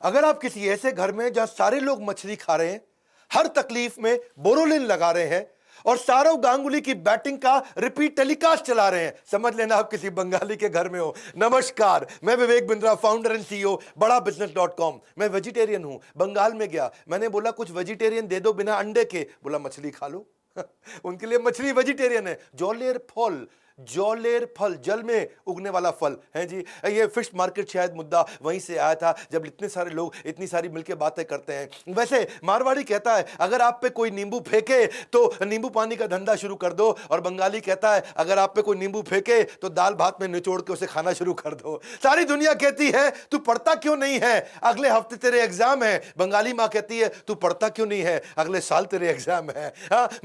अगर आप किसी ऐसे घर में जहां सारे लोग मछली खा रहे हैं, हर तकलीफ में बोरोलिन लगा रहे हैं और सौरव गांगुली की बैटिंग का रिपीट टेलीकास्ट चला रहे हैं, समझ लेना आप किसी बंगाली के घर में हो। नमस्कार, मैं Vivek Bindra, founder and CEO बड़ा बिजनेस.com। मैं वेजिटेरियन हूं, बंगाल में गया, मैंने बोला कुछ वेजिटेरियन दे दो बिना अंडे के, बोला मछली खा लो। उनके लिए मछली वेजिटेरियन है। जौलेर फल जल में उगने वाला फल है जी। ये फिश मार्केट शायद मुद्दा वहीं से आया था, जब इतने सारे लोग इतनी सारी मिलके बातें करते हैं। वैसे मारवाड़ी कहता है अगर आप पे कोई नींबू फेंके तो नींबू पानी का धंधा शुरू कर दो, और बंगाली कहता है अगर आप पे कोई नींबू फेंके तो दाल भात में निचोड़ के उसे खाना शुरू कर दो। सारी दुनिया कहती है तू पढ़ता क्यों नहीं है, अगले हफ्ते तेरे एग्जाम है। बंगाली माँ कहती है तू पढ़ता क्यों नहीं है, अगले साल तेरे एग्जाम है।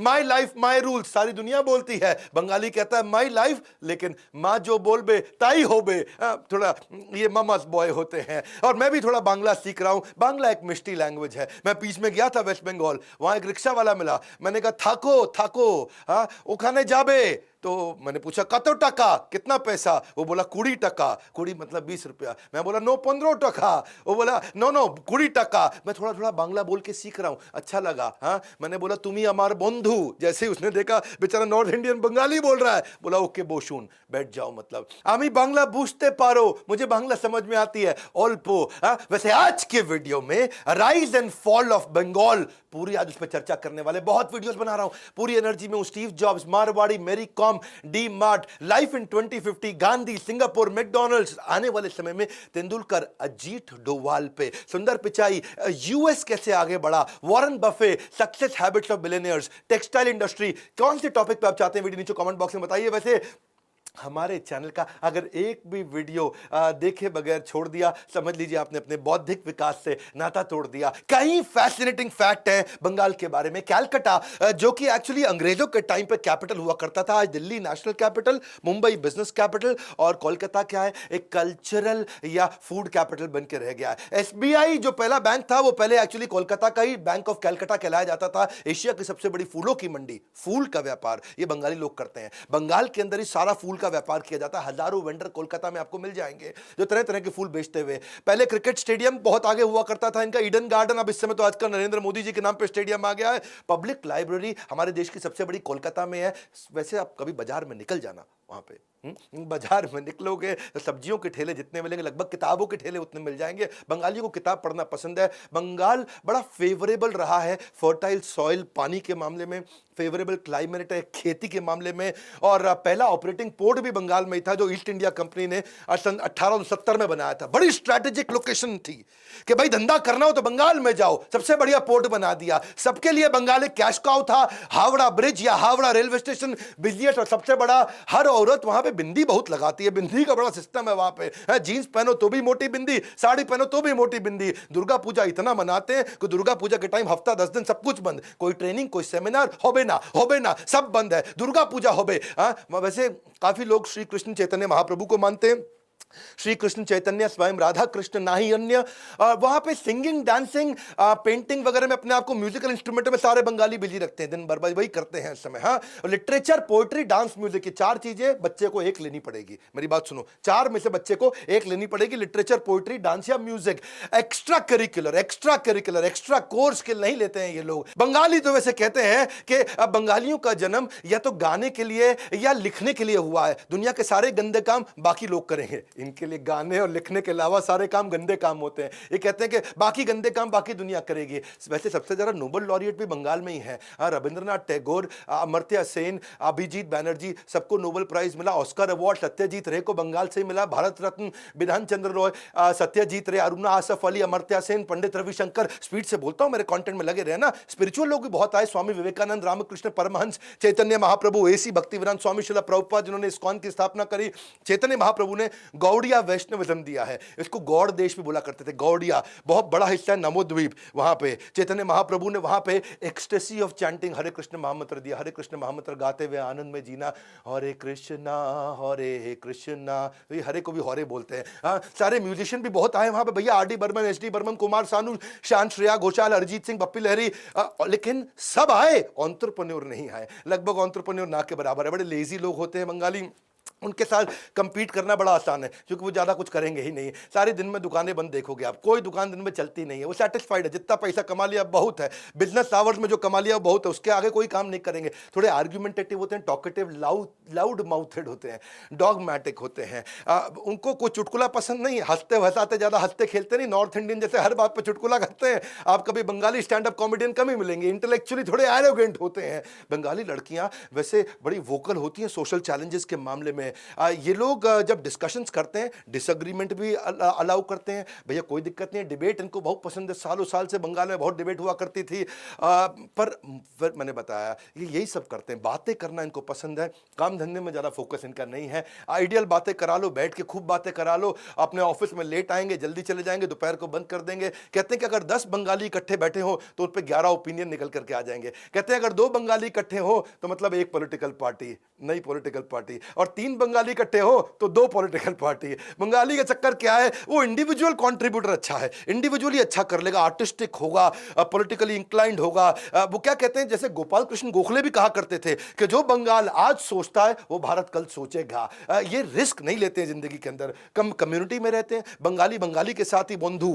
माई लाइफ माई रूल्स सारी दुनिया बोलती है, बंगाली कहता है माई लाइफ, लेकिन मां जो बोलबे ताई होबे। थोड़ा ये मामास बॉय होते हैं, और मैं भी थोड़ा बांग्ला सीख रहा हूं। बांग्ला एक मिष्टी लैंग्वेज है। मैं बीच में गया था वेस्ट बंगाल, वहां एक रिक्शा वाला मिला, मैंने कहा थाको थाको, ओखाने जाबे, तो मैंने पूछा कतो टका, कितना पैसा, वो बोला 20 टका, 20 मतलब 20 रुपया। मैं बोला नो 15 टका, वो बोला नो 20 टका। मैं थोड़ा थोड़ा बांग्ला बोल के सीख रहा हूं, अच्छा लगा। मैंने बोला तुम ही हमार बंधु, जैसे ही उसने देखा बेचारा नॉर्थ इंडियन बंगाली बोल रहा है, बोला ओके बोशुन, बैठ जाओ। मतलब आमी बांग्ला बुझते पारो, मुझे बांग्ला समझ में आती है अल्पो। वैसे आज के वीडियो में rise and fall of Bengal, पूरी आज उस पर चर्चा करने वाले, बहुत वीडियोस बना रहा हूं, पूरी एनर्जी में स्टीव जॉब्स, मारवाड़ी, मेरी com, D mart, life in 2050, Gandhi, Singapore, McDonald's, आने वाले समय में तेंदुलकर, अजीत डोवाल पे, सुंदर पिचाई, यूएस कैसे आगे बढ़ा, Warren Buffett, success habits of billionaires, textile industry. कौन से टॉपिक पे आप चाहते हैं वीडियो नीचे कमेंट बॉक्स में बताइए। वैसे हमारे चैनल का अगर एक भी वीडियो देखे बगैर छोड़ दिया, समझ लीजिए आपने अपने बौद्धिक विकास से नाता तोड़ दिया। कई फैसिनेटिंग फैक्ट हैं बंगाल के बारे में। कैलकाटा जो कि एक्चुअली अंग्रेजों के टाइम पे कैपिटल हुआ करता था, आज Delhi national capital, Mumbai business capital, और कोलकाता क्या है, एक कल्चरल या फूड कैपिटल बन के रह गया है। एसबीआई जो पहला बैंक था वो पहले एक्चुअली कोलकाता का ही बैंक ऑफ कैलकाटा कहलाया जाता था। एशिया की सबसे बड़ी फूलों की मंडी, फूल का व्यापार ये बंगाली लोग करते हैं। बंगाल के अंदर ही सारा फूल का व्यापार किया जाता है। हजारों वेंडर कोलकाता में आपको मिल जाएंगे जो तरह तरह के फूल बेचते हुए। पहले क्रिकेट स्टेडियम बहुत आगे हुआ करता था इनका, ईडन गार्डन, अब इस समय तो आजकल नरेंद्र मोदी जी के नाम पे स्टेडियम आ गया है। पब्लिक लाइब्रेरी हमारे देश की सबसे बड़ी कोलकाता में है। वैसे आप कभी बाजार में निकल जाना, वहां पे बाजार में निकलोगे तो सब्जियों के ठेले जितने मिलेंगे, लगभग किताबों के ठेले उतने मिल जाएंगे। बंगालियों को किताब पढ़ना पसंद है। बंगाल बड़ा फेवरेबल रहा है फर्टाइल सॉइल, पानी के मामले में, फेवरेबल क्लाइमेट है खेती के मामले में। और पहला ऑपरेटिंग पोर्ट भी बंगाल में ही था जो ईस्ट इंडिया कंपनी ने सन 1870 में बनाया था। बड़ी स्ट्रैटेजिक लोकेशन थी कि भाई धंधा करना हो तो बंगाल में जाओ, सबसे बढ़िया पोर्ट बना दिया। सबके लिए बंगाल एक कैश काउ था। हावड़ा ब्रिज या हावड़ा रेलवे स्टेशन, बिजलीट, और सबसे बड़ा, हर औरत वहां पे बिंदी बहुत लगाती है, बिंदी का बड़ा सिस्टम है वहां पे। जींस पहनो तो भी मोटी बिंदी, साड़ी पहनो तो भी मोटी बिंदी। दुर्गा पूजा इतना मनाते हैं कि दुर्गा पूजा के टाइम हफ्ता 10 दिन सब कुछ बंद, कोई ट्रेनिंग, कोई सेमिनार होबे ना, सब बंद है। दुर्गा पूजा होबे। वैसे काफी लोग श्री कृष्ण चैतन्य महाप्रभु को मानते हैं। श्री कृष्ण चैतन्य स्वयं राधा कृष्ण नाही अन्य। वहां पे सिंगिंग, डांसिंग, पेंटिंग वगैरह में अपने आप को म्यूजिकल इंस्ट्रूमेंट में सारे बंगाली बिजी रखते हैं, दिन भर वही करते हैं इस समय। लिटरेचर, पोएट्री, डांस, म्यूजिक, ये 4 चीजें बच्चे को एक लेनी पड़ेगी। मेरी बात सुनो, 4 में से बच्चे को एक लेनी पड़ेगी, लिटरेचर, पोएट्री, डांस या music. Extra curricular, extra core skill नहीं लेते हैं ये लोग। बंगाली तो वैसे कहते हैं कि बंगालियों का जन्म या तो गाने के लिए या लिखने के लिए हुआ है। दुनिया के सारे गंदे काम बाकी लोग करेंगे, इनके लिए गाने और लिखने के अलावा सारे काम गंदे काम होते हैं। ये कहते हैं कि बाकी गंदे काम बाकी दुनिया करेगी। वैसे सबसे ज्यादा नोबेल लॉरिएट भी बंगाल में ही है। रविंद्रनाथ टैगोर, अमर्त्य सेन, अभिजीत बैनर्जी, सबको नोबेल प्राइज मिला। ऑस्कर अवार्ड सत्यजीत रे को बंगाल से मिला। भारत रत्न विधान चंद्र रॉय, सत्यजीत रे, अरुणा आसफ अली, अमर्त्य सेन, पंडित रविशंकर। स्पीड से बोलता हूं, मेरे कंटेंट में लगे रहना। स्पिरिचुअल लोग भी बहुत आए, स्वामी विवेकानंद, रामकृष्ण परमहंस, चैतन्य महाप्रभु, एसी भक्तिवेदांत स्वामी, श्रील प्रभुपाद जिन्होंने इस्कॉन की स्थापना करी। चैतन्य महाप्रभु ने गौड़िया वैष्णविज्म दिया है, इसको गौड़ देश भी बोला करते थे। गौड़िया बहुत बड़ा हिस्सा है नमोद्वीप, वहां पे चैतन्य महाप्रभु ने वहां पे एक्सटेसी ऑफ चैंटिंग हरे कृष्ण महामंत्र दिया। हरे कृष्ण महामंत्र गाते हुए आनंद में जीना, हरे कृष्णा हरे कृष्णा, हरे को भी हरे बोलते हैं। सारे म्यूजिशियन भी बहुत आए वहां पे भैया, R D Burman, H D Burman, Kumar Sanu, Shaan, Shreya Ghoshal, Arijit Singh, Bappi Lahiri. लेकिन सब आए, एंटरप्रेन्योर नहीं आए। लगभग एंटरप्रेन्योर ना के बराबर है। बड़े लेजी लोग होते हैं बंगाली। उनके साथ compete करना बड़ा आसान है क्योंकि वो ज़्यादा कुछ करेंगे ही नहीं। सारे दिन में दुकानें बंद देखोगे आप, कोई दुकान दिन में चलती नहीं है। वो सेटिस्फाइड है, जितना पैसा कमा लिया बहुत है, बिजनेस आवर्स में जो कमा लिया बहुत है, उसके आगे कोई काम नहीं करेंगे। थोड़े आर्ग्यूमेंटेटिव होते हैं, टॉकेटिव, लाउड माउथेड होते हैं, डॉगमैटिक होते हैं। उनको कोई चुटकुला पसंद नहीं, हंसते हंसाते, ज़्यादा हंसते खेलते नहीं, नॉर्थ इंडियन जैसे हर बात पर चुटकुला करते हैं। आप कभी बंगाली स्टैंड अप कॉमेडियन कम ही मिलेंगे, इंटेलेक्चुअली थोड़े एरोगेंट होते हैं। बंगाली लड़कियां वैसे बड़ी वोकल होती हैं सोशल चैलेंजेस के मामले में। ये लोग जब डिस्कशंस करते हैं, डिसएग्रीमेंट भी अलाउ करते हैं, भैया कोई दिक्कत नहीं है। डिबेट इनको बहुत पसंद है, सालों साल से बंगाल में बहुत डिबेट हुआ करती थी। पर फिर मैंने बताया ये यही सब करते हैं, बातें करना इनको पसंद है, काम धंधे में ज़्यादा फोकस इनका नहीं है। आइडियल बातें करा लो, बैठ के खूब बातें करा लो, अपने ऑफिस में लेट आएंगे, जल्दी चले जाएंगे, दोपहर को बंद कर देंगे। कहते हैं कि अगर 10 बंगाली इकट्ठे बैठे हो तो उन पर 11 ओपिनियन निकल करके आ जाएंगे। कहते हैं अगर 2 बंगाली इकट्ठे हो तो मतलब एक पॉलिटिकल पार्टी, नई पॉलिटिकल पार्टी, और 3 बंगाली इकट्ठे हो तो 2 पॉलिटिकल पार्टी। बंगाली का चक्कर क्या है, वो इंडिविजुअल कंट्रीब्यूटर अच्छा है, इंडिविजुअली अच्छा कर लेगा, आर्टिस्टिक होगा, पॉलिटिकली इंक्लाइंड होगा। वो क्या कहते हैं, जैसे गोपाल कृष्ण गोखले भी कहा करते थे कि जो बंगाल आज सोचता है वो भारत कल सोचेगा। ये रिस्क नहीं लेते हैं जिंदगी के अंदर, कम कम्युनिटी में रहते हैं। बंगाली बंगाली के साथ ही बंधु,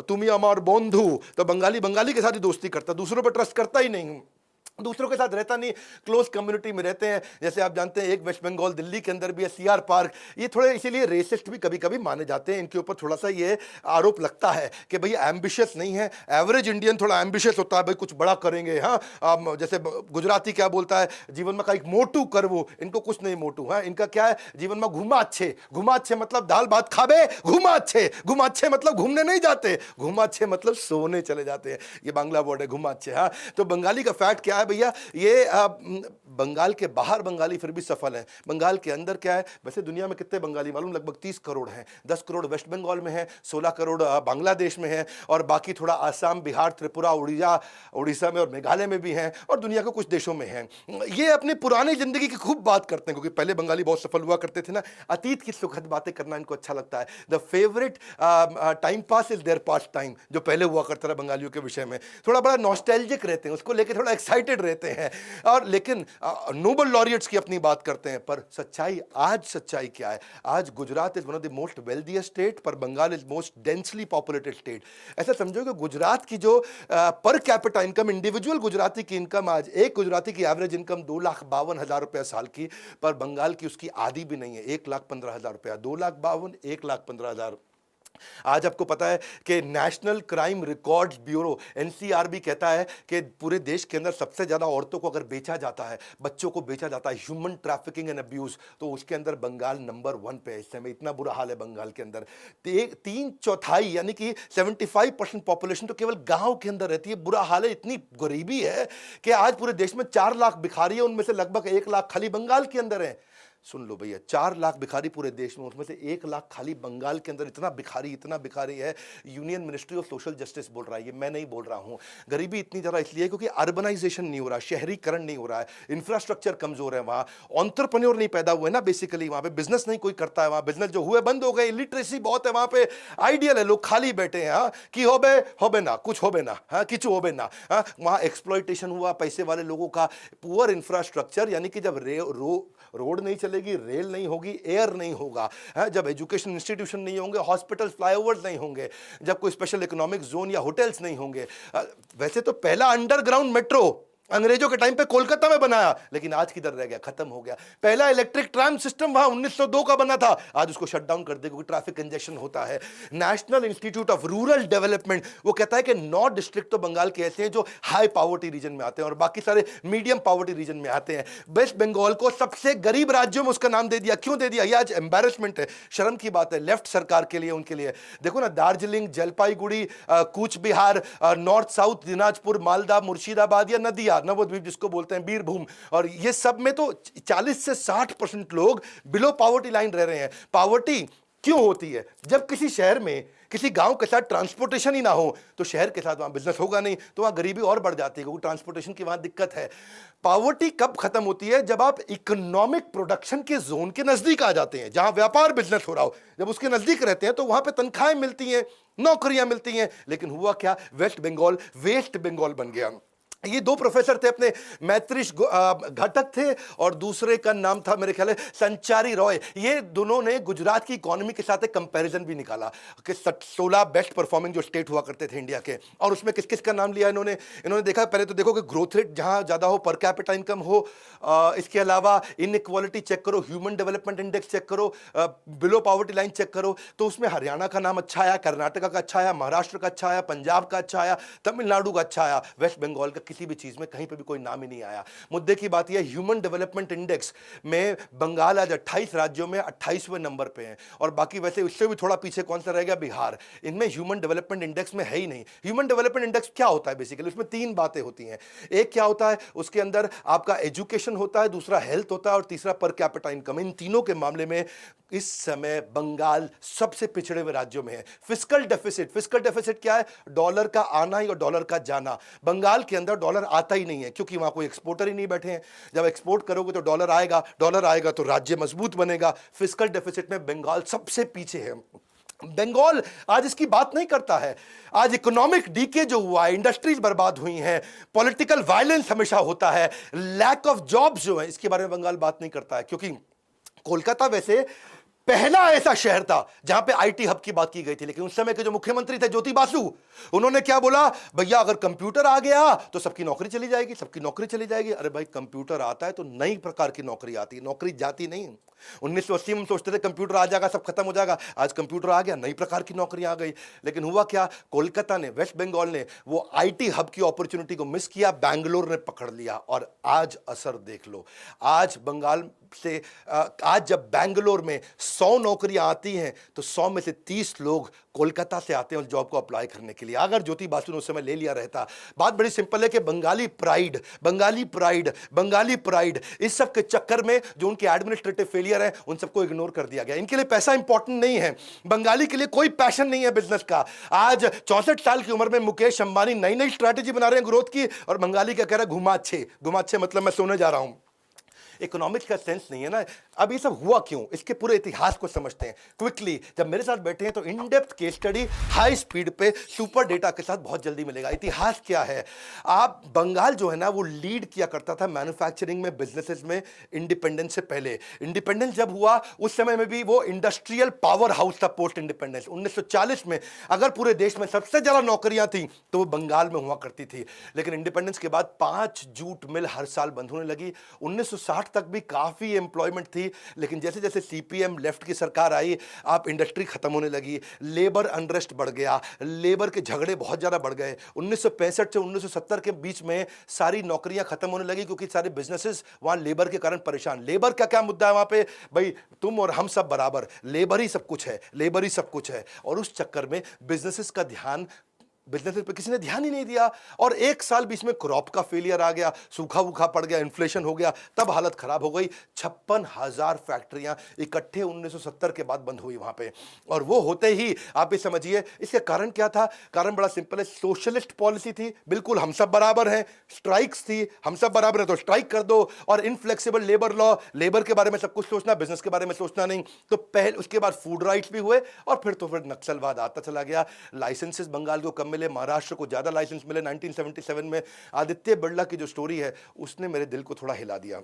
तुम्ही अमर बंधु, तो बंगाली बंगाली के साथ ही दोस्ती करता, दूसरों पर ट्रस्ट करता ही नहीं, दूसरों के साथ रहता नहीं, क्लोज कम्युनिटी में रहते हैं। जैसे आप जानते हैं एक वेस्ट बंगाल दिल्ली के अंदर भी है, सीआर पार्क। ये थोड़े इसीलिए रेसिस्ट भी कभी कभी माने जाते हैं। इनके ऊपर थोड़ा सा ये आरोप लगता है कि भैया एम्बिशियस नहीं है। एवरेज इंडियन थोड़ा एम्बिशियस होता है, भाई कुछ बड़ा करेंगे। हाँ, जैसे गुजराती क्या बोलता है, जीवन में कहीं मोटू कर, वो इनको कुछ नहीं मोटू। हाँ, इनका क्या है, जीवन में घुमा अच्छे। घुमा अच्छे मतलब दाल भात खाबे, घुमा अच्छे। घुमा अच्छे मतलब घूमने नहीं जाते, घुमा अच्छे मतलब सोने चले जाते हैं। ये बांग्ला वर्ड है, घुमा अच्छे। हाँ, तो बंगाली का फैक्ट क्या है भैया, ये बंगाल के बाहर बंगाली फिर भी सफल है। बंगाल के अंदर क्या है, वैसे दुनिया में कितने बंगाली मालूम, लगभग 30 करोड़ हैं। 10 करोड़ वेस्ट बंगाल में है, 16 करोड़ बांग्लादेश में है, और बाकी थोड़ा आसाम, बिहार, त्रिपुरा, उड़ीसा में और मेघालय में भी हैं, और दुनिया के कुछ देशों में हैं। ये अपनी पुरानी जिंदगी की खूब बात करते हैं, क्योंकि पहले बंगाली बहुत सफल हुआ करते थे ना। अतीत की सुखद बातें करना इनको अच्छा लगता है। The favourite time pass is their pass time, जो पहले हुआ करता था बंगालियों के विषय में। थोड़ा बड़ा नॉस्टैल्जिक रहते हैं, उसको लेकर थोड़ा एक्साइटेड रहते हैं। और लेकिन नोबल लॉरियट्स की अपनी बात करते हैं। पर सच्चाई, आज सच्चाई क्या है, आज Gujarat is one of the most wealthiest state, पर Bengal is most densely populated state. ऐसा समझो कि गुजरात की जो per capita income, individual Gujarati की इनकम, आज एक गुजराती की एवरेज इनकम 2,52,000 रुपया साल की, पर बंगाल की उसकी आधी भी नहीं है, 1,15,000 रुपया। 2,52,000, 1,15,000। आज आपको पता है कि national crime records bureau NCRB कहता है कि पूरे देश के अंदर सबसे ज्यादा औरतों को अगर बेचा जाता है, बच्चों को बेचा जाता है, ह्यूमन ट्रैफिकिंग एंड अब्यूज, तो उसके अंदर बंगाल नंबर 1 पे है। इस समय इतना बुरा हाल है बंगाल के अंदर। 3/4 यानी कि 75% पॉपुलेशन तो केवल गांव के अंदर रहती है। बुरा हाल है, इतनी गरीबी है कि आज पूरे देश में 4 लाख भिखारी है, उनमें से लगभग 1 लाख खाली बंगाल के अंदर है। सुन लो भैया, 4 लाख भिखारी पूरे देश में, उसमें से 1 लाख खाली बंगाल के अंदर। इतना भिखारी है। Union ministry of social justice बोल रहा है, ये मैं नहीं बोल रहा हूँ। गरीबी इतनी ज़्यादा इसलिए क्योंकि अर्बनाइजेशन नहीं हो रहा, शहरीकरण नहीं हो रहा है, इंफ्रास्ट्रक्चर कमजोर है, वहाँ एंटरप्रेन्योर नहीं पैदा हुए ना, बेसिकली वहाँ पे बिजनेस नहीं कोई करता है, वहाँ बिजनेस जो हुए बंद हो गए, इलिटरेसी बहुत है वहाँ पे। आइडियल है, लोग खाली बैठे हैं। हाँ, कि होबे ना, कुछ होबे ना, हाँ किचु होबे ना। हाँ, वहाँ एक्सप्लॉइटेशन हुआ पैसे वाले लोगों का। पुअर इंफ्रास्ट्रक्चर, यानी कि जब रोड नहीं चलेगी, रेल नहीं होगी, एयर नहीं होगा, जब एजुकेशन इंस्टीट्यूशन नहीं होंगे, हॉस्पिटल, फ्लाईओवर्स नहीं होंगे, जब कोई स्पेशल इकोनॉमिक जोन या होटल्स नहीं होंगे। वैसे तो पहला अंडरग्राउंड मेट्रो अंग्रेजों के टाइम पे कोलकाता में बनाया, लेकिन आज किधर रह गया, खत्म हो गया। पहला इलेक्ट्रिक ट्राम सिस्टम वहां 1902 का बना था, आज उसको शट डाउन कर दे क्योंकि ट्रैफिक कंजेशन होता है। National institute of rural development वो कहता है कि 9 डिस्ट्रिक्ट तो बंगाल के ऐसे हैं जो हाई पावर्टी रीजन में आते हैं और बाकी सारे मीडियम पावर्टी रीजन में आते हैं। वेस्ट बंगाल को सबसे गरीब राज्यों में उसका नाम दे दिया। क्यों दे दिया, ये आज एम्बैरेसमेंट है, शर्म की बात है लेफ्ट सरकार के लिए, उनके लिए। देखो ना, दार्जिलिंग, जलपाईगुड़ी, कूच बिहार, नॉर्थ साउथ दिनाजपुर, मालदा, मुर्शिदाबाद या नदिया, नवद्वीप जिसको बोलते हैं, बीरभूम, और ये सब में तो 40 से 60% लोग बिलो पावर्टी लाइन रह रहे हैं। पावर्टी क्यों होती है, जब किसी शहर में किसी गांव के साथ ट्रांसपोर्टेशन ही ना हो तो शहर के साथ वहां बिजनेस होगा नहीं, तो वहां गरीबी और बढ़ जाती है क्योंकि ट्रांसपोर्टेशन की वहां दिक्कत है। पावर्टी कब खत्म होती है, जब आप इकोनॉमिक प्रोडक्शन के जोन के नजदीक आ जाते हैं, जहां व्यापार बिजनेस हो रहा हो, जब उसके नजदीक रहते हैं तो वहां पे तनख्वाहें मिलती हैं, नौकरियां मिलती हैं। लेकिन हुआ क्या, वेस्ट बंगाल बन गया। ये दो प्रोफेसर थे, अपने मैत्रिश घटक थे और दूसरे का नाम था मेरे ख्याल है संचारी रॉय। ये दोनों ने गुजरात की इकोनॉमी के साथ एक कंपैरिजन भी निकाला कि 16 बेस्ट परफॉर्मिंग जो स्टेट हुआ करते थे इंडिया के, और उसमें किस किस का नाम लिया इन्होंने। इन्होंने देखा, पहले तो देखो कि ग्रोथ रेट जहां ज्यादा हो, पर कैपिटा इनकम हो, इसके अलावा इनइक्वालिटी चेक करो, ह्यूमन डेवलपमेंट इंडेक्स चेक करो, बिलो पॉवर्टी लाइन चेक करो, तो उसमें हरियाणा का नाम अच्छा आया, कर्नाटका का अच्छा आया, महाराष्ट्र का अच्छा आया, पंजाब का अच्छा आया, तमिलनाडु का अच्छा आया। वेस्ट बंगाल का किसी भी चीज में कहीं पे भी कोई नाम ही नहीं आया। मुद्दे की बात यह, ह्यूमन डेवलपमेंट इंडेक्स में बंगाल आज 28 राज्यों में 28वें नंबर पे है, और बाकी वैसे उससे भी थोड़ा पीछे कौन सा रह गया, बिहार। इनमें ह्यूमन डेवलपमेंट इंडेक्स में है ही नहीं। ह्यूमन डेवलपमेंट इंडेक्स क्या होता है बेसिकली, उसमें तीन बातें होती हैं। एक क्या होता है, उसके अंदर आपका एजुकेशन होता है, दूसरा हेल्थ होता है, और तीसरा पर कैपिटा इनकम। इन तीनों के मामले में इस समय बंगाल सबसे पिछड़े हुए राज्यों में है। फिस्कल डेफिसिट, फिस्कल डेफिसिट क्या है, डॉलर का आना ही और डॉलर का जाना। बंगाल के अंदर डॉलर आता ही नहीं है, क्योंकि वहां कोई एक्सपोर्टर ही नहीं बैठे हैं। जब एक्सपोर्ट करोगे तो डॉलर आएगा, डॉलर आएगा तो राज्य मजबूत बनेगा। फिस्कल डेफिसिट में बंगाल सबसे पीछे है। बंगाल आज इसकी बात नहीं करता है। आज इकोनॉमिक डीके जो हुआ है, इंडस्ट्रीज बर्बाद हुई हैं, पॉलिटिकल वायलेंस हमेशा होता है, लैक ऑफ जॉब्स जो है, इसके बारे में बंगाल बात नहीं करता है। क्योंकि कोलकाता वैसे पहला ऐसा शहर था जहां पे आईटी हब की बात की गई थी, लेकिन उस समय के जो मुख्यमंत्री थे ज्योति बासु, उन्होंने क्या बोला, भैया अगर कंप्यूटर आ गया तो सबकी नौकरी चली जाएगी, सबकी नौकरी चली जाएगी। अरे भाई, कंप्यूटर आता है तो नई प्रकार की नौकरी आती है, नौकरी जाती नहीं। 1980 में सोचते थे कंप्यूटर आ जाएगा सब खत्म हो जाएगा, आज कंप्यूटर आ गया, नई प्रकार की नौकरी आ गई। लेकिन हुआ क्या, कोलकाता ने, वेस्ट बंगाल ने वो आईटी हब की अपॉर्चुनिटी को मिस किया, बैंगलोर ने पकड़ लिया, और आज असर देख लो। आज बंगाल से आज जब बैंगलोर में 100 नौकरियां आती हैं तो 100 में से 30 लोग कोलकाता से आते हैं उस जॉब को अप्लाई करने के लिए। अगर ज्योति बासु ने उस समय ले लिया रहता, बात बड़ी सिंपल है कि Bengali pride, Bengali pride, Bengali pride, इस सब के चक्कर में जो उनके एडमिनिस्ट्रेटिव फेलियर है उन सबको इग्नोर कर दिया गया। इनके लिए पैसा इंपॉर्टेंट नहीं है, बंगाली के लिए कोई पैशन नहीं है बिजनेस का। आज 64 साल की उम्र में मुकेश अंबानी नई नई स्ट्रैटेजी बना रहे हैं ग्रोथ की, और बंगाली क्या कह रहा है, घुमाच्छे, घुमाच्छे मतलब मैं सोने जा रहा हूं। इकोनॉमिक्स का सेंस नहीं है ना। अब ये सब हुआ क्यों, इसके पूरे इतिहास को समझते हैं क्विकली। जब मेरे साथ बैठे हैं तो in depth case study high speed पे सुपर डेटा के साथ बहुत जल्दी मिलेगा। इतिहास क्या है, आप बंगाल जो है ना वो लीड किया करता था मैन्युफैक्चरिंग में, बिजनेसेस में, इंडिपेंडेंस से पहले। इंडिपेंडेंस जब हुआ उस समय में भी वो इंडस्ट्रियल पावर हाउस था पोस्ट इंडिपेंडेंस। 1940 में अगर पूरे देश में सबसे ज्यादा नौकरियां थी तो वो बंगाल में हुआ करती थी। लेकिन इंडिपेंडेंस के बाद 5 जूट मिल हर साल बंद होने लगी। 1960 तक भी काफी एम्प्लॉयमेंट थी, लेकिन जैसे जैसे सीपीएम लेफ्ट की सरकार आई, आप इंडस्ट्री खत्म होने लगी, लेबर अनरेस्ट बढ़ गया, लेबर के झगड़े बहुत ज्यादा बढ़ गए। 1965 से 1970 के बीच में सारी नौकरियां खत्म होने लगी, क्योंकि सारे बिजनेसेस वहां लेबर के कारण परेशान। लेबर का क्या मुद्दा है वहां पे, भाई तुम और हम सब बराबर, लेबर ही सब कुछ है, लेबर ही सब कुछ है। और उस चक्कर में बिजनेसेस का ध्यान, बिजनेस पे किसी ने ध्यान ही नहीं दिया, और एक साल बीच में क्रॉप का फेलियर आ गया, सूखा वूखा पड़ गया, इन्फ्लेशन हो गया, तब हालत खराब हो गई। 56,000 फैक्ट्रियां इकट्ठे 1970 के बाद बंद हुई वहां पे। और वो होते ही आप ये समझिए इसके कारण क्या था, कारण बड़ा सिंपल है, सोशलिस्ट पॉलिसी थी, बिल्कुल हम सब बराबर हैं, स्ट्राइक्स थी, हम सब बराबर है तो स्ट्राइक कर दो, और इनफ्लेक्सिबल लेबर लॉ, लेबर के बारे में सब कुछ सोचना, बिजनेस के बारे में सोचना नहीं। तो पहले उसके बाद फूड राइट्स भी हुए, और फिर नक्सलवाद आता चला गया। लाइसेंसेस बंगाल को कम मिले, महाराष्ट्र को ज्यादा लाइसेंस मिले। 1977 में आदित्य बिरला की जो स्टोरी है उसने मेरे दिल को थोड़ा हिला दिया।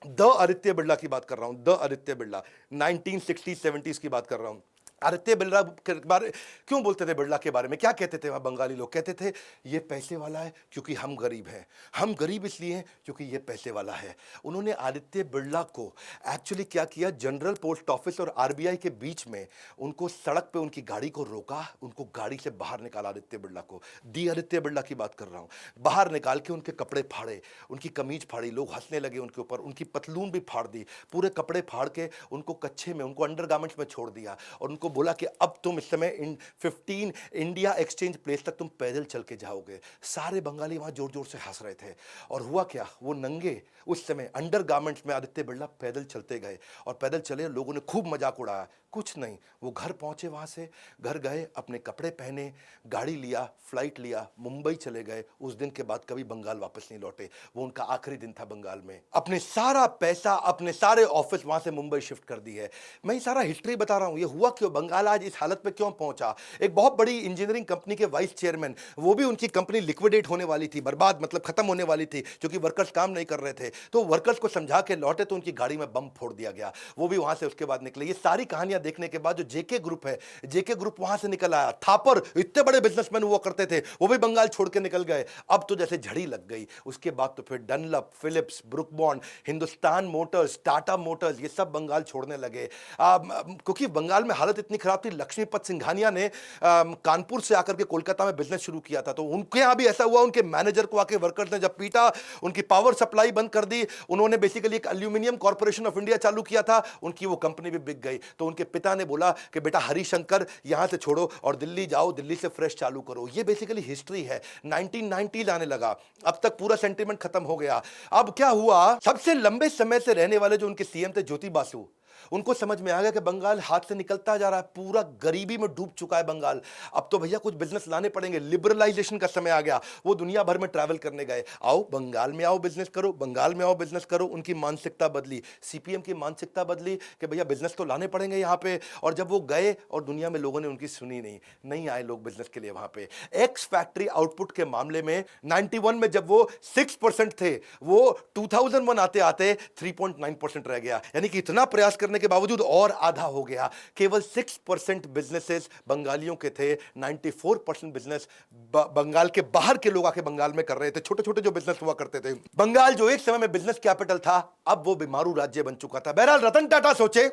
द आदित्य बिरला की बात कर रहा हूं, द आदित्य बिरला, 1960-70s की बात कर रहा हूं। आदित्य बिरला के बारे क्यों बोलते थे, बिरला के बारे में क्या कहते थे वहाँ बंगाली लोग, कहते थे ये पैसे वाला है क्योंकि हम गरीब हैं, हम गरीब इसलिए हैं क्योंकि ये पैसे वाला है। उन्होंने आदित्य बिरला को एक्चुअली क्या किया, जनरल पोस्ट ऑफिस और आरबीआई के बीच में उनको सड़क पे उनकी गाड़ी को रोका, उनको गाड़ी से बाहर निकाला आदित्य बिरला को। दी आदित्य बिरला की बात कर रहा हूँ। बाहर निकाल के उनके कपड़े फाड़े, उनकी कमीज फाड़ी, लोग हंसने लगे उनके ऊपर, उनकी पतलून भी फाड़ दी, पूरे कपड़े फाड़ के उनको कच्छे में, उनको अंडरगारमेंट्स में छोड़ दिया, और उनको बोला कि अब तुम इस समय इन 15 इंडिया एक्सचेंज प्लेस तक तुम पैदल चल के जाओगे। सारे बंगाली वहां जोर जोर से हंस रहे थे। और हुआ क्या, वो नंगे उस समय अंडरगारमेंट्स में आदित्य बिरला पैदल चलते गए, और पैदल चले, लोगों ने खूब मजाक उड़ाया। कुछ नहीं, वो घर पहुंचे, वहां से घर गए, अपने कपड़े पहने, गाड़ी लिया, फ्लाइट लिया, मुंबई चले गए। उस दिन के बाद कभी बंगाल वापस नहीं लौटे। वो उनका आखिरी दिन था बंगाल में। अपने सारा पैसा, अपने सारे ऑफिस वहां से मुंबई शिफ्ट कर दी है। मैं ये सारा हिस्ट्री बता रहा हूं, ये हुआ क्यों बंगाल आज इस हालत पे क्यों पहुंचा। एक बहुत बड़ी इंजीनियरिंग कंपनी के वाइस चेयरमैन, वो भी उनकी कंपनी लिक्विडेट होने वाली थी, बर्बाद मतलब खत्म होने वाली थी, क्योंकि वर्कर्स काम नहीं कर रहे थे। तो वर्कर्स को समझा के लौटे तो उनकी गाड़ी में बम फोड़ दिया गया, वो भी वहां से उसके बाद निकले। ये सारी कहानियां देखने के बाद जो जेके ग्रुप है, जेके ग्रुप वहां से निकल आया। थापर इतने बड़े बिजनेसमैन हुआ करते थे, वो भी बंगाल छोड़ के निकल गए। अब तो जैसे झड़ी लग गई। उसके बाद तो फिर Dunlop, Philips, Brooke Bond, Hindustan Motors, Tata Motors, ये सब बंगाल छोड़ने लगे। क्योंकि बंगाल में हालत इतनी खराब थी। लक्ष्मीपत सिंघानिया ने कानपुर से आकर के कोलकाता में बिजनेस शुरू किया था, तो उनके यहां भी ऐसा हुआ। उनके मैनेजर को आके वर्कर्स ने जब पीटा, उनकी पावर सप्लाई बंद कर दी। उन्होंने बेसिकली एक एल्यूमिनियम कॉर्पोरेशन ऑफ इंडिया चालू किया था, उनकी वो कंपनी भी बिक गई। तो उनके पिता ने बोला कि बेटा हरिशंकर यहां से छोड़ो और दिल्ली जाओ, दिल्ली से फ्रेश चालू करो। ये बेसिकली हिस्ट्री है। 1990 आने लगा, अब तक पूरा सेंटीमेंट खत्म हो गया। अब क्या हुआ, सबसे लंबे समय से रहने वाले जो उनके सीएम थे ज्योति बासु, उनको समझ में आ गया कि बंगाल हाथ से निकलता जा रहा है, पूरा गरीबी में डूब चुका है बंगाल। अब तो भैया कुछ बिजनेस लाने पड़ेंगे, लिबरलाइजेशन का समय आ गया। वो दुनिया भर में ट्रैवल करने गए, आओ बंगाल में आओ बिजनेस करो, बंगाल में आओ बिजनेस करो। उनकी मानसिकता बदली, सीपीएम की मानसिकता बदली कि भैया बिजनेस तो लाने पड़ेंगे यहाँ पे। और जब वो गए और दुनिया में लोगों ने उनकी सुनी नहीं आए लोग बिजनेस के लिए वहां पे। एक्स फैक्ट्री आउटपुट के मामले में 91 में जब वो 6% थे, वो 2001 आते आते 3.9% रह गया। यानी कि इतना प्रयास करने के बावजूद और आधा हो गया। केवल 6% बिजनेसेस बंगालियों के थे, 94% बिजनेस बंगाल के बाहर के लोग आके बंगाल में कर रहे थे। छोटे छोटे जो बिजनेस हुआ करते थे। बंगाल जो एक समय में बिजनेस कैपिटल था, अब वो बीमारू राज्य बन चुका था। बहरहाल रतन टाटा सोचे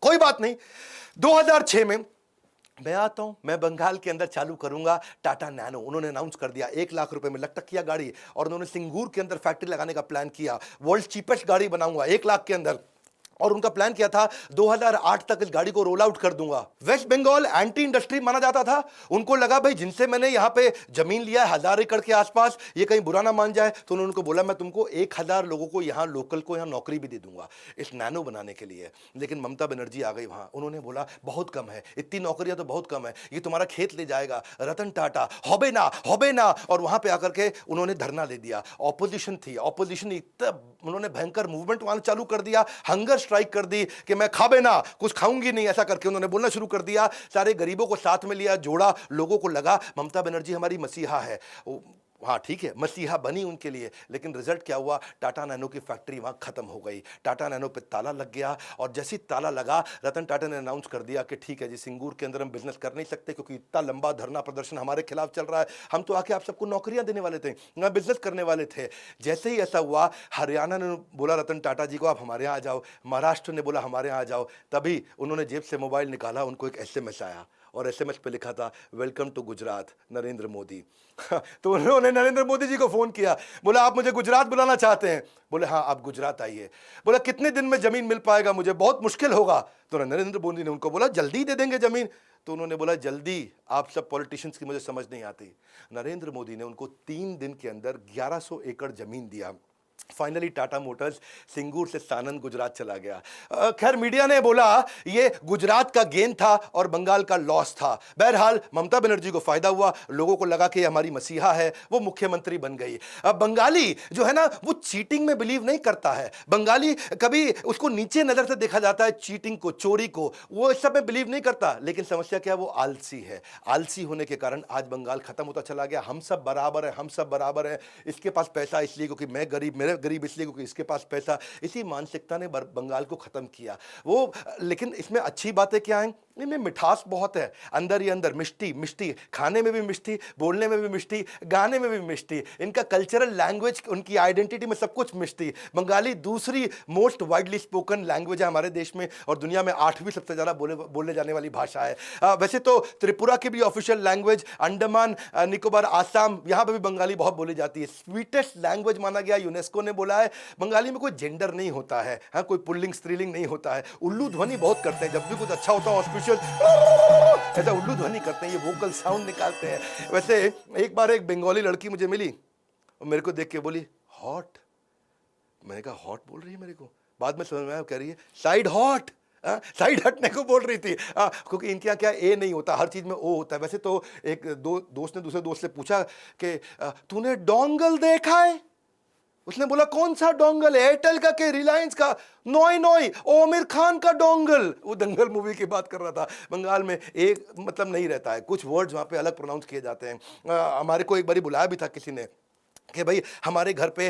कोई बात नहीं, 2006 में मैं आता हूं, मैं बंगाल के अंदर चालू करूंगा टाटा नैनो। उन्होंने अनाउंस कर दिया, 1 लाख रुपए में लटक किया गाड़ी, और उन्होंने सिंगूर के अंदर फैक्ट्री लगाने का प्लान किया। वर्ल्ड चीपेस्ट गाड़ी बनाऊंगा 1 लाख के अंदर, और उनका प्लान किया था 2008 तक इस गाड़ी को रोल आउट कर दूंगा। वेस्ट बंगाल एंटी इंडस्ट्री माना जाता था। उनको लगा भाई जिनसे मैंने यहां पे जमीन लिया है 1000 एकड़ के आसपास, ये कहीं बुरा ना मान जाए, तो उन्होंने उनको बोला मैं तुमको 1000 लोगों को यहां लोकल को यहां नौकरी भी दे दूंगा इस नैनो बनाने के लिए। लेकिन ममता बनर्जी आ गई वहां, उन्होंने बोला बहुत कम है, इतनी नौकरियां तो बहुत कम है, ये तुम्हारा खेत ले जाएगा रतन टाटा, होबे ना। और वहां पे आकर के उन्होंने धरना दे दिया। ऑपोजिशन थी, ऑपोजिशन इतना उन्होंने भयंकर मूवमेंट वहां चालू कर दिया, हंगर स्ट्राइक कर दी कि मैं खाबे ना, कुछ खाऊंगी नहीं, ऐसा करके उन्होंने बोलना शुरू कर दिया। सारे गरीबों को साथ में लिया, जोड़ा। लोगों को लगा ममता बनर्जी हमारी मसीहा है। हाँ ठीक है, मसीहा बनी उनके लिए, लेकिन रिजल्ट क्या हुआ, टाटा नैनो की फैक्ट्री वहां खत्म हो गई। टाटा नैनो पे ताला लग गया, और जैसे ही ताला लगा, रतन टाटा ने अनाउंस कर दिया कि ठीक है जी, सिंगूर के अंदर हम बिजनेस कर नहीं सकते क्योंकि इतना लंबा धरना प्रदर्शन हमारे खिलाफ चल रहा है। हम तो आके आप सबको नौकरियां देने वाले थे, ना बिजनेस करने वाले थे। जैसे ही ऐसा हुआ, हरियाणा ने बोला रतन टाटा जी को आप हमारे यहाँ आ जाओ, महाराष्ट्र ने बोला हमारे यहाँ आ जाओ। तभी उन्होंने जेब से मोबाइल निकाला, उनको एक SMS आया, और SMS पे लिखा था वेलकम टू गुजरात नरेंद्र मोदी। तो उन्होंने नरेंद्र मोदी जी को फोन किया, बोला आप मुझे गुजरात बुलाना चाहते हैं? बोले हाँ आप गुजरात आइए। बोला कितने दिन में जमीन मिल पाएगा मुझे, बहुत मुश्किल होगा। तो नरेंद्र मोदी ने उनको बोला जल्दी दे देंगे जमीन। तो उन्होंने बोला जल्दी, आप सब पॉलिटिशियंस की मुझे समझ नहीं आती। नरेंद्र मोदी ने उनको 3 दिन के अंदर 1100 एकड़ जमीन दिया। फाइनली टाटा मोटर्स सिंगूर से सानंद गुजरात चला गया। खैर मीडिया ने बोला ये गुजरात का गेन था और बंगाल का लॉस था। बहरहाल ममता बनर्जी को फायदा हुआ, लोगों को लगा कि हमारी मसीहा है, वो मुख्यमंत्री बन गई। अब बंगाली जो है ना, वो चीटिंग में बिलीव नहीं करता है। बंगाली कभी उसको नीचे नजर से देखा जाता है, चीटिंग को, चोरी को, वो इस सब में बिलीव नहीं करता। लेकिन समस्या क्या है, वो आलसी है। आलसी होने के कारण आज बंगाल खत्म होता चला गया। हम सब बराबर है, हम सब बराबर है, इसके पास पैसा इसलिए क्योंकि मैं गरीब, मेरे गरीब इसलिए क्योंकि इसके पास पैसा। इसी मानसिकता ने बंगाल को खत्म किया वो। लेकिन इसमें अच्छी बातें क्या हैं, इनमें मिठास बहुत है, अंदर ही अंदर मिष्टी मिष्टी, खाने में भी मिष्टी, बोलने में भी मिष्टी, गाने में भी मिष्टी। इनका कल्चरल लैंग्वेज, उनकी आइडेंटिटी में सब कुछ मिष्टी। बंगाली दूसरी मोस्ट वाइडली स्पोकन लैंग्वेज है हमारे देश में, और दुनिया में 8वीं सबसे ज्यादा बोले जाने वाली भाषा है। वैसे तो त्रिपुरा की भी ऑफिशियल लैंग्वेज, अंडमान निकोबार, आसाम, यहां पर भी बंगाली बहुत बोली जाती है। स्वीटेस्ट लैंग्वेज माना गया, यूनेस्को ने बोला है। बंगाली में कोई जेंडर नहीं होता है, हाँ, कोई पुल्लिंग स्त्रीलिंग नहीं होता है। उल्लू ध्वनि बहुत करते हैं, जब भी कुछ अच्छा होता है ऑस्पिशियस ऐसा उल्लू ध्वनि करते हैं, ये वोकल साउंड निकालते हैं। वैसे एक बार एक बंगाली लड़की मुझे मिली और मेरे को देख के बोली हॉट। मैंने कहा हॉट बोल रही है मेरे को, बाद में समझ में आया कह रही है साइड हॉट, साइड हटने को बोल रही थी। क्योंकि इनके यहाँ क्या ए नहीं होता, हर चीज में ओ होता है। वैसे तो एक दोस्त ने दूसरे दोस्त से पूछा कि तूने डोंगल देखा है? उसने बोला कौन सा डोंगल है, एयरटेल का के रिलायंस का? नोई नोई, आमिर खान का डोंगल। वो दंगल मूवी की बात कर रहा था। बंगाल में एक मतलब नहीं रहता है, कुछ वर्ड्स वहां पे अलग प्रोनाउंस किए जाते हैं। हमारे को एक बारी बुलाया भी था किसी ने कि भाई हमारे घर पे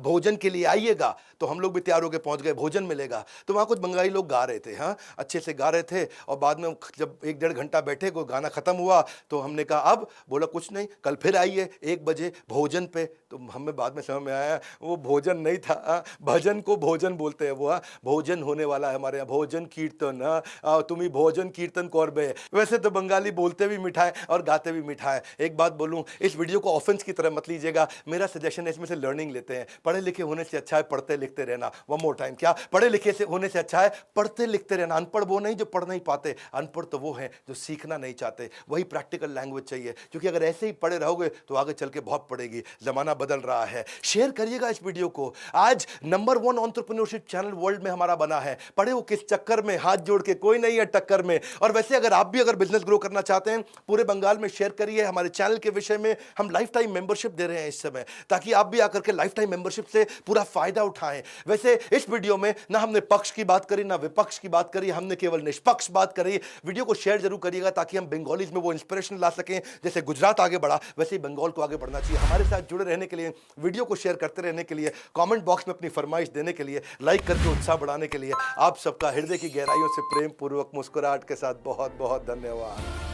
भोजन के लिए आइएगा, तो हम लोग भी तैयार होकर पहुंच गए, भोजन मिलेगा। तो वहाँ कुछ बंगाली लोग गा रहे थे, हाँ अच्छे से गा रहे थे। और बाद में जब 1-1.5 घंटा बैठे, कोई गाना ख़त्म हुआ तो हमने कहा अब, बोला कुछ नहीं, कल फिर आइए 1 बजे भोजन पे। तो हमें बाद में समझ में आया वो भोजन नहीं था, भजन को भोजन बोलते हैं वो। भोजन होने वाला है हमारे यहाँ, भोजन कीर्तन, तुम्ही भोजन कीर्तन कौरबे। वैसे तो बंगाली बोलते भी मीठा है और गाते भी मीठा है। एक बात बोलूँ, इस वीडियो को ऑफेंस की तरह मत लीजिएगा, मेरा सजेशन है इसमें से लर्निंग लेते हैं। पढ़े लिखे होने से अच्छा है पढ़ते लिखते रहना। वन मोर टाइम, क्या पढ़े लिखे से होने से अच्छा है पढ़ते लिखते रहना। अनपढ़ वो नहीं जो पढ़ नहीं पाते, अनपढ़ तो वो हैं जो सीखना नहीं चाहते। वही प्रैक्टिकल लैंग्वेज चाहिए, क्योंकि अगर ऐसे ही पढ़े रहोगे तो आगे चल के बहुत पड़ेगी। जमाना बदल रहा है। शेयर करिएगा इस वीडियो को। आज नंबर 1 एंटरप्रेन्योरशिप चैनल वर्ल्ड में हमारा बना है। पढ़े हो किस चक्कर में, हाथ जोड़ के, कोई नहीं है टक्कर में। और वैसे अगर आप भी अगर बिजनेस ग्रो करना चाहते हैं, पूरे बंगाल में शेयर करिए। हमारे चैनल के विषय में हम लाइफ टाइम मेंबरशिप दे रहे हैं इस समय, ताकि आप भी आकर के लाइफ टाइम मेंबरशिप से पूरा फायदा उठाएं। वैसे इस वीडियो में ना हमने पक्ष की बात करी ना विपक्ष की बात करी, हमने केवल निष्पक्ष बात करी। वीडियो को शेयर जरूर करिएगा ताकि हम बंगालीज में वो इंस्पिरेशन ला सकें। जैसे गुजरात आगे बढ़ा, वैसे ही बंगाल को आगे बढ़ना चाहिए। हमारे साथ जुड़े रहने के लिए, वीडियो को शेयर करते रहने के लिए, कमेंट बॉक्स में अपनी फरमाइश देने के लिए, लाइक करके उत्साह बढ़ाने के लिए आप सबका हृदय की गहराइयों से प्रेम पूर्वक मुस्कुराहट के साथ बहुत बहुत धन्यवाद।